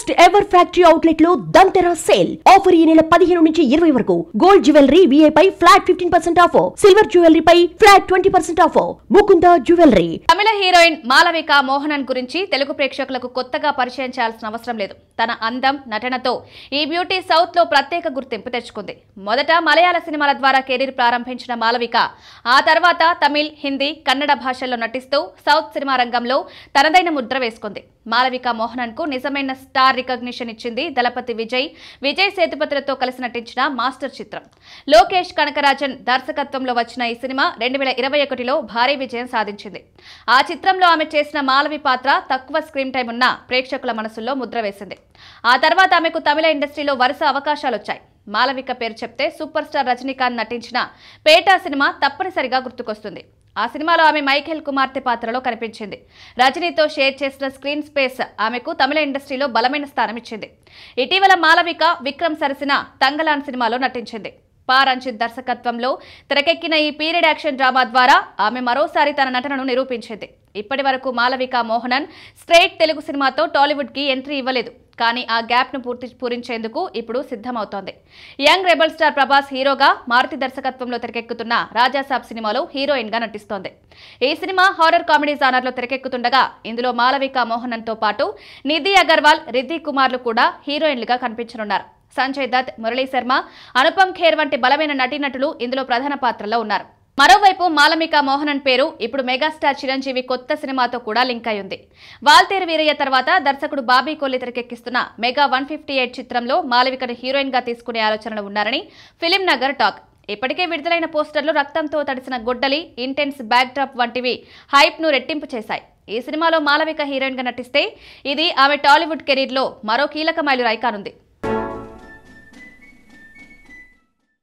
First ever factory outlet లో దంతెరా sale offer ఈ నెల 15 నుంచి 20 వరకు. గోల్డ్ జ్యువెలరీ VI పై ఫ్లాట్ 15% ఆఫర్, సిల్వర్ జ్యువెలరీ పై ఫ్లాట్ 20% ఆఫర్. ముకుంద జ్యువెలరీ. తమిళ heroine Malavika Mohanan గురించి తెలుగు ప్రేక్షకులకు కొత్తగా పరిచయం చేయాల్సిన అవసరం లేదు. తన అందం, నటనతో ఈ బ్యూటీ సౌత్ లో ప్రత్యేక గుర్తింపు తెచ్చుకుంది. మొదట మలయాళ సినిమాల ద్వారా కెరీర్ ప్రారంభించిన మాలవిక ఆ తర్వాత తమిళ్, హిందీ, కన్నడ భాషల్లో నటిస్తూ సౌత్ సినిమా రంగంలో తనదైన ముద్ర వేసుకుంది. మాలవిక మోహనన్ కు నిజమైన స్టార్ రికగ్నిషన్ ఇచ్చింది దళపతి విజయ్ సేతుపతిలతో కలిసి నటించిన మాస్టర్ చిత్రం. లోకేష్ కనకరాజన్ దర్శకత్వంలో వచ్చిన ఈ సినిమా 2021లో భారీ విజయం సాధించింది. ఆ చిత్రంలో ఆమె చేసిన మాలవి పాత్ర తక్కువ స్క్రీన్ టైం ఉన్న ప్రేక్షకుల మనసుల్లో ముద్ర వేసింది. ఆ తర్వాత ఆమెకు తమిళ ఇండస్ట్రీలో వరుస అవకాశాలు వచ్చాయి. మాలవిక పేరు చెప్తే సూపర్ స్టార్ రజనీకాంత్ నటించిన పేటా సినిమా తప్పనిసరిగా గుర్తుకొస్తుంది. ఆ సినిమాలో ఆమె మైఖేల్ కుమార్తె పాత్రలో కనిపించింది. రజనీతో షేర్ చేసిన స్క్రీన్ స్పేస్ ఆమెకు తమిళ ఇండస్ట్రీలో బలమైన స్థానం ఇచ్చింది. ఇటీవల మాలవిక విక్రమ్ సరసన తంగలాన్ సినిమాలో నటించింది. రంజిత్ దర్శకత్వంలో తెరకెక్కిన ఈ పీరియడ్ యాక్షన్ డ్రామా ద్వారా ఆమె మరోసారి తన నటనను నిరూపించింది. ఇప్పటి వరకు మాలవిక మోహనన్ స్ట్రైట్ తెలుగు సినిమాతో టాలీవుడ్ కి ఎంట్రీ ఇవ్వలేదు. కానీ ఆ గ్యాప్ ను పూరించేందుకు ఇప్పుడు సిద్ధమవుతోంది. యంగ్ రెబల్ స్టార్ ప్రభాస్ హీరోగా, మారుతి దర్శకత్వంలో తెరకెక్కుతున్న రాజాసాబ్ సినిమాలో హీరోయిన్ గా నటిస్తోంది. ఈ సినిమా హారర్ కామెడీ జానర్ లో తెరకెక్కుతుండగా ఇందులో మాలవిక మోహనన్ తో పాటు నిధి అగర్వాల్, రిద్ధి కుమార్లు కూడా హీరోయిన్లుగా కనిపించనున్నారు. సంజయ్ దత్, మురళీ శర్మ, అనుపమ్ ఖేర్ వంటి బలమైన నటీనటులు ఇందులో ప్రధాన పాత్రల్లో ఉన్నారు. మరోవైపు మాలవిక మోహనన్ పేరు ఇప్పుడు మెగాస్టార్ చిరంజీవి కొత్త సినిమాతో కూడా లింక్ అయి ఉంది. వాల్తేరు వీరయ్య తర్వాత దర్శకుడు బాబీ కొల్లి తెరకెక్కిస్తున్న మెగా 158 చిత్రంలో మాలవికను హీరోయిన్ గా తీసుకునే ఆలోచనలు ఉన్నారని ఫిలిం నగర్ టాక్. ఇప్పటికే విడుదలైన పోస్టర్లు రక్తంతో తడిసిన గొడ్డలి, ఇంటెన్స్ బ్యాక్ డ్రాప్ వంటివి హైప్ ను రెట్టింపు చేశాయి. ఈ సినిమాలో మాలవిక హీరోయిన్ గా నటిస్తే ఇది ఆమె టాలీవుడ్ కెరీర్ లో మరో కీలక మైలురాయి కానుంది.